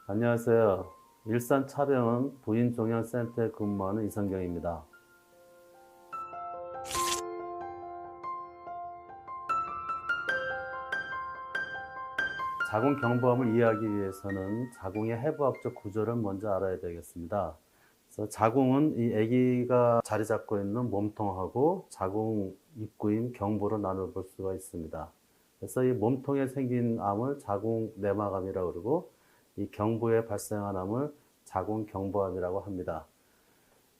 안녕하세요. 일산 차병원 부인종양센터에 근무하는 이성경입니다. 자궁 경부암을 이해하기 위해서는 자궁의 해부학적 구조를 먼저 알아야 되겠습니다. 그래서 자궁은 이 아기가 자리 잡고 있는 몸통하고 자궁 입구인 경부로 나눠볼 수가 있습니다. 그래서 이 몸통에 생긴 암을 자궁 내막암이라고 그러고 이 경부에 발생한 암을 자궁 경부암이라고 합니다.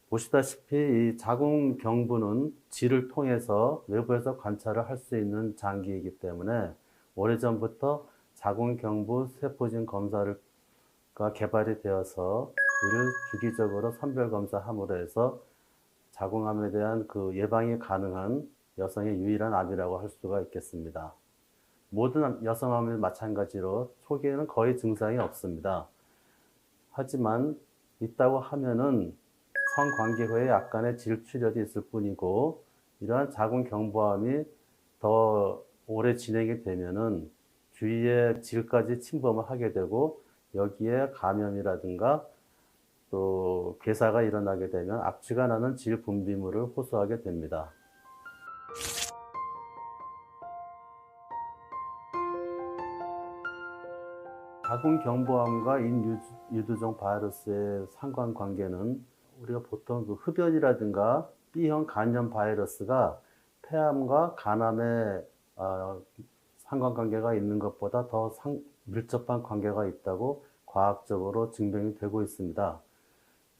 보시다시피 이 자궁 경부는 질을 통해서 외부에서 관찰을 할 수 있는 장기이기 때문에 오래전부터 자궁 경부 세포진 검사가 개발이 되어서 이를 주기적으로 선별 검사함으로 해서 자궁암에 대한 그 예방이 가능한 여성의 유일한 암이라고 할 수가 있겠습니다. 모든 여성암이 마찬가지로 초기에는 거의 증상이 없습니다. 하지만 있다고 하면은 성관계 후에 약간의 질출혈이 있을 뿐이고, 이러한 자궁 경부암이 더 오래 진행이 되면은 주위에 질까지 침범을 하게 되고, 여기에 감염이라든가 또 괴사가 일어나게 되면 악취가 나는 질 분비물을 호소하게 됩니다. 자궁 경부암과 인유두종 바이러스의 상관관계는 우리가 보통 그 흡연이라든가 B형 간염 바이러스가 폐암과 간암에 상관관계가 있는 것보다 더 밀접한 관계가 있다고 과학적으로 증명이 되고 있습니다.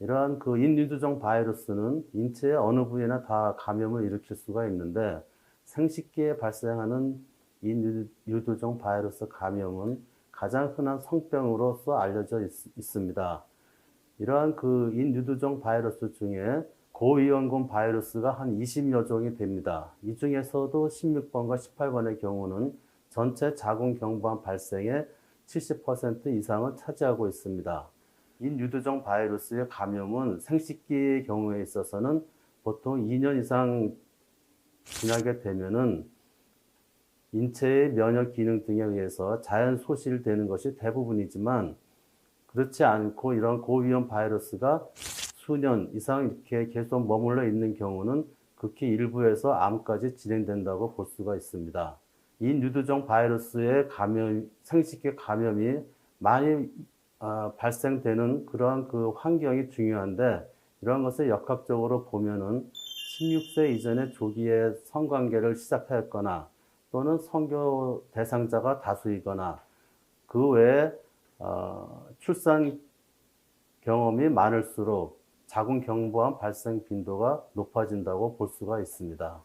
이러한 그 인유두종 바이러스는 인체의 어느 부위나 다 감염을 일으킬 수가 있는데, 생식기에 발생하는 인유두종 바이러스 감염은 가장 흔한 성병으로서 알려져 있습니다. 이러한 그 인유두종 바이러스 중에 고위험군 바이러스가 한 20여 종이 됩니다. 이 중에서도 16번과 18번의 경우는 전체 자궁 경부암 발생의 70% 이상을 차지하고 있습니다. 인유두종 바이러스의 감염은 생식기의 경우에 있어서는 보통 2년 이상 지나게 되면은 인체의 면역 기능 등에 의해서 자연 소실되는 것이 대부분이지만, 그렇지 않고 이런 고위험 바이러스가 수년 이상 이렇게 계속 머물러 있는 경우는 극히 일부에서 암까지 진행된다고 볼 수가 있습니다. 인유두종 바이러스의 생식기 감염이 많이 발생되는 그러한 그 환경이 중요한데, 이러한 것을 역학적으로 보면은 16세 이전에 조기에 성관계를 시작하였거나 또는 성교 대상자가 다수이거나 그 외에 출산 경험이 많을수록 자궁 경부암 발생 빈도가 높아진다고 볼 수가 있습니다.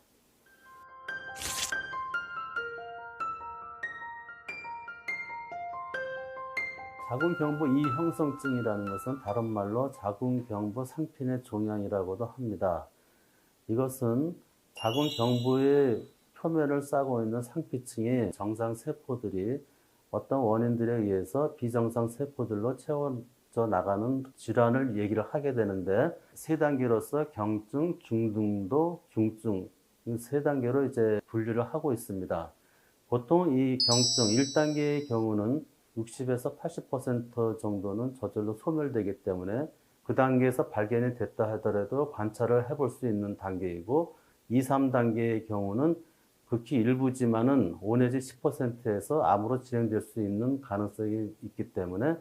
자궁 경부 이형성증이라는 것은 다른 말로 자궁 경부 상핀의 종양이라고도 합니다. 이것은 자궁 경부의 표면을 싸고 있는 상피층이 정상 세포들이 어떤 원인들에 의해서 비정상 세포들로 채워져 나가는 질환을 얘기를 하게 되는데, 세 단계로서 경증, 중등도, 중증, 이 세 단계로 이제 분류를 하고 있습니다. 보통 이 경증 1단계의 경우는 60에서 80% 정도는 저절로 소멸되기 때문에 그 단계에서 발견이 됐다 하더라도 관찰을 해볼 수 있는 단계이고, 2, 3단계의 경우는 극히 일부지만은 5 내지 10%에서 암으로 진행될 수 있는 가능성이 있기 때문에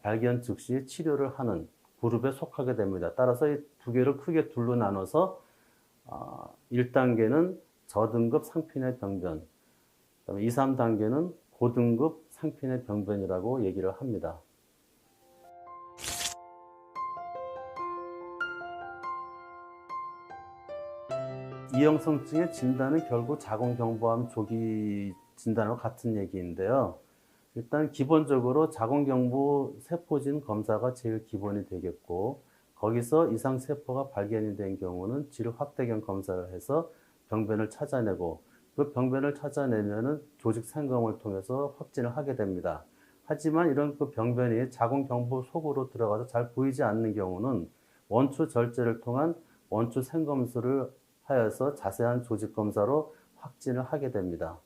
발견 즉시 치료를 하는 그룹에 속하게 됩니다. 따라서 이 두 개를 크게 둘로 나눠서 1단계는 저등급 상핀의 병변, 2, 3단계는 고등급 상핀의 병변이라고 얘기를 합니다. 이형성증의 진단은 결국 자궁 경부암 조기 진단과 같은 얘기인데요. 일단 기본적으로 자궁 경부 세포진 검사가 제일 기본이 되겠고, 거기서 이상 세포가 발견이 된 경우는 질 확대경 검사를 해서 병변을 찾아내고, 그 병변을 찾아내면은 조직 생검을 통해서 확진을 하게 됩니다. 하지만 이런 그 병변이 자궁 경부 속으로 들어가서 잘 보이지 않는 경우는 원추 절제를 통한 원추 생검술을 하여서 자세한 조직 검사로 확진을 하게 됩니다.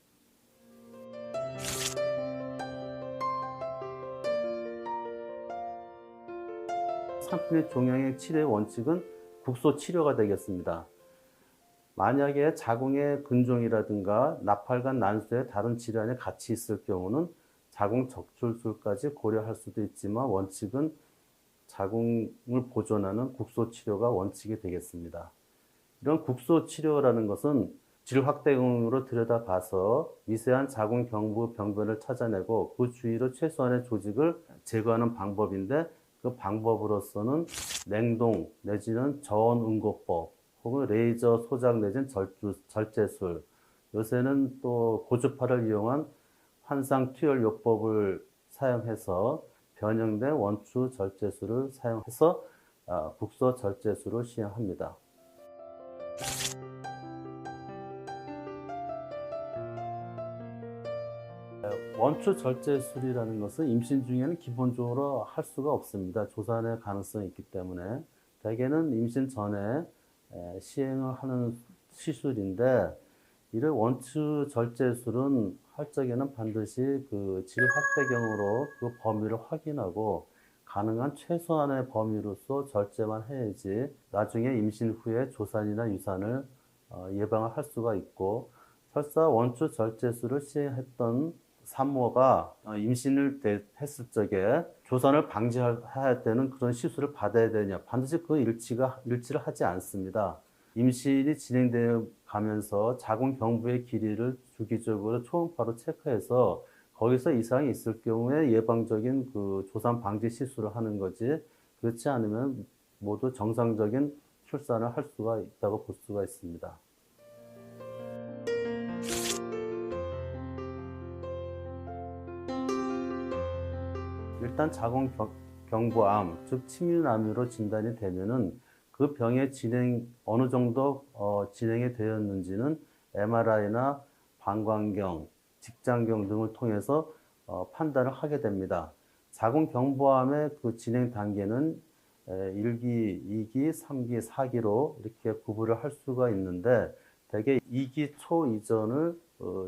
상품의 종양의 치료의 원칙은 국소 치료가 되겠습니다. 만약에 자궁의 근종이라든가 나팔관 난수의 다른 질환이 같이 있을 경우는 자궁 적출술까지 고려할 수도 있지만 원칙은 자궁을 보존하는 국소 치료가 원칙이 되겠습니다. 이런 국소 치료라는 것은 질 확대경으로 들여다봐서 미세한 자궁 경부 병변을 찾아내고 그 주위로 최소한의 조직을 제거하는 방법인데, 그 방법으로서는 냉동 내지는 저온 응고법 혹은 레이저 소작 내지는 절제술, 요새는 또 고주파를 이용한 환상 투열 요법을 사용해서 변형된 원추 절제술을 사용해서 국소 절제술을 시행합니다. 원추 절제술이라는 것은 임신 중에는 기본적으로 할 수가 없습니다. 조산의 가능성이 있기 때문에 대개는 임신 전에 시행을 하는 시술인데, 이를 원추 절제술은 할 적에는 반드시 그 질 확대경으로 그 범위를 확인하고 가능한 최소한의 범위로서 절제만 해야지 나중에 임신 후에 조산이나 유산을 예방을 할 수가 있고, 설사 원추 절제술을 시행했던 산모가 임신을 했을 적에 조산을 방지해야 되는 그런 시술을 받아야 되냐, 반드시 그 일치를 하지 않습니다. 임신이 진행되어 가면서 자궁 경부의 길이를 주기적으로 초음파로 체크해서 거기서 이상이 있을 경우에 예방적인 그 조산 방지 시술을 하는 거지, 그렇지 않으면 모두 정상적인 출산을 할 수가 있다고 볼 수가 있습니다. 일단 자궁 경부암, 즉 침륜암으로 진단이 되면은 그 병의 어느 정도 진행이 되었는지는 MRI나 방광경, 직장경 등을 통해서 판단을 하게 됩니다. 자궁 경부암의 그 진행 단계는 1기, 2기, 3기, 4기로 이렇게 구분을 할 수가 있는데, 대개 2기 초 이전을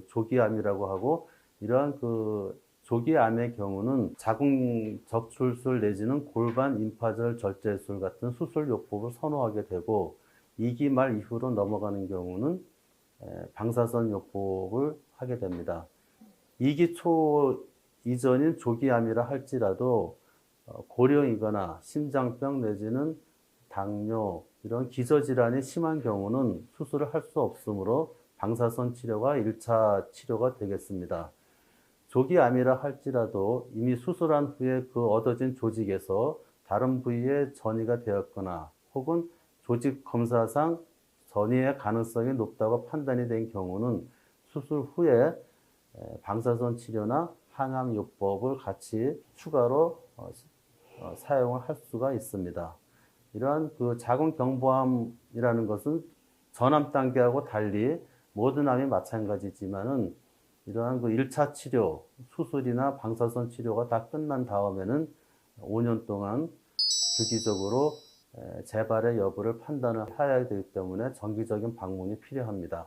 조기암이라고 하고, 이러한 그 조기암의 경우는 자궁 적출술 내지는 골반 임파절 절제술 같은 수술 요법을 선호하게 되고, 2기 말 이후로 넘어가는 경우는 방사선 요법을 하게 됩니다. 2기 초 이전인 조기암이라 할지라도 고령이거나 심장병 내지는 당뇨, 이런 기저질환이 심한 경우는 수술을 할 수 없으므로 방사선 치료가 1차 치료가 되겠습니다. 조기암이라 할지라도 이미 수술한 후에 그 얻어진 조직에서 다른 부위에 전이가 되었거나 혹은 조직 검사상 전이의 가능성이 높다고 판단이 된 경우는 수술 후에 방사선 치료나 항암요법을 같이 추가로 사용을 할 수가 있습니다. 이러한 그 자궁 경부암이라는 것은 전암 단계하고 달리 모든 암이 마찬가지지만은 이러한 그 1차 치료, 수술이나 방사선 치료가 다 끝난 다음에는 5년 동안 주기적으로 재발의 여부를 판단을 해야 되기 때문에 정기적인 방문이 필요합니다.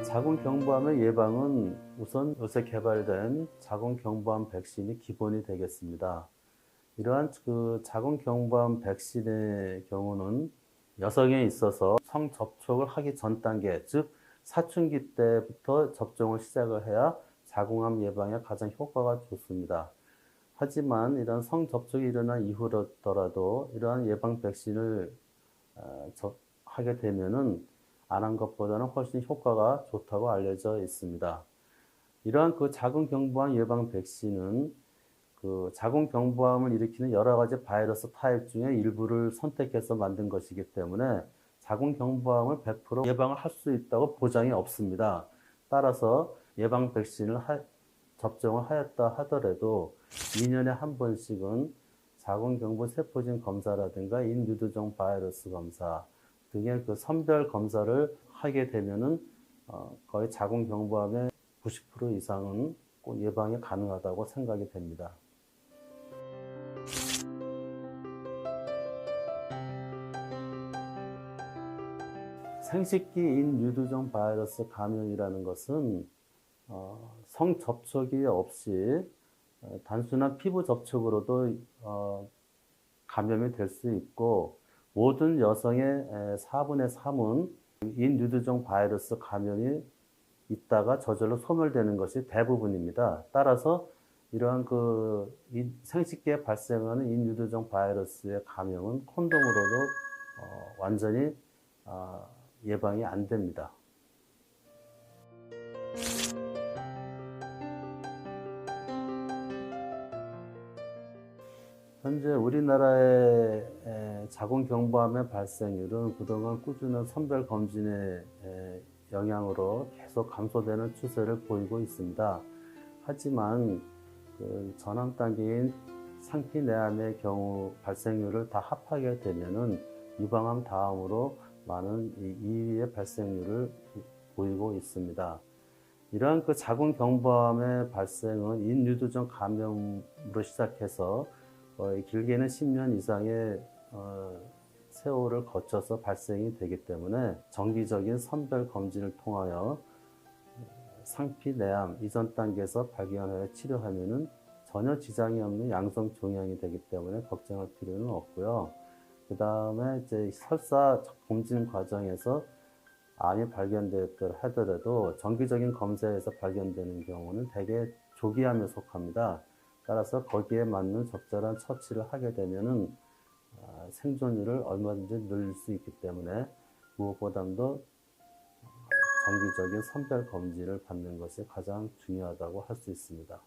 자궁 경부암의 예방은 우선 요새 개발된 자궁 경부암 백신이 기본이 되겠습니다. 이러한 그 자궁 경부암 백신의 경우는 여성에 있어서 성 접촉을 하기 전 단계, 즉 사춘기 때부터 접종을 시작을 해야 자궁암 예방에 가장 효과가 좋습니다. 하지만 이런 성 접촉이 일어난 이후더라도 이러한 예방 백신을 하게 되면은 안 한 것보다는 훨씬 효과가 좋다고 알려져 있습니다. 이러한 그 자궁 경부암 예방 백신은 그 자궁 경부암을 일으키는 여러 가지 바이러스 타입 중에 일부를 선택해서 만든 것이기 때문에 자궁 경부암을 100% 예방을 할 수 있다고 보장이 없습니다. 따라서 예방 백신을 접종을 하였다 하더라도 2년에 한 번씩은 자궁 경부 세포진 검사라든가 인유두종 바이러스 검사 등의 그 선별 검사를 하게 되면은 거의 자궁 경부암의 90% 이상은 꼭 예방이 가능하다고 생각이 됩니다. 생식기 인유두종 바이러스 감염이라는 것은 성접촉이 없이 단순한 피부 접촉으로도 감염이 될 수 있고, 모든 여성의 4분의 3은 인유두종 바이러스 감염이 있다가 저절로 소멸되는 것이 대부분입니다. 따라서 이러한 생식기에 발생하는 인유두종 바이러스의 감염은 콘돔으로도 완전히 예방이 안 됩니다. 현재 우리나라의 자궁경부암의 발생률은 그동안 꾸준한 선별 검진의 영향으로 계속 감소되는 추세를 보이고 있습니다. 하지만 전암 단계인 상피내암의 경우 발생률을 다 합하게 되면은 유방암 다음으로 많은 2위의 발생률을 보이고 있습니다. 이러한 자궁경부암의 발생은 인유두종 감염으로 시작해서 거의 길게는 10년 이상의 세월을 거쳐서 발생이 되기 때문에 정기적인 선별 검진을 통하여 상피내암 이전 단계에서 발견하여 치료하면은 전혀 지장이 없는 양성 종양이 되기 때문에 걱정할 필요는 없고요. 그 다음에 이제 설사 검진 과정에서 암이 발견되었다 하더라도 정기적인 검사에서 발견되는 경우는 대개 조기암에 속합니다. 따라서 거기에 맞는 적절한 처치를 하게 되면은 생존율을 얼마든지 늘릴 수 있기 때문에 무엇보다도 정기적인 선별 검진을 받는 것이 가장 중요하다고 할 수 있습니다.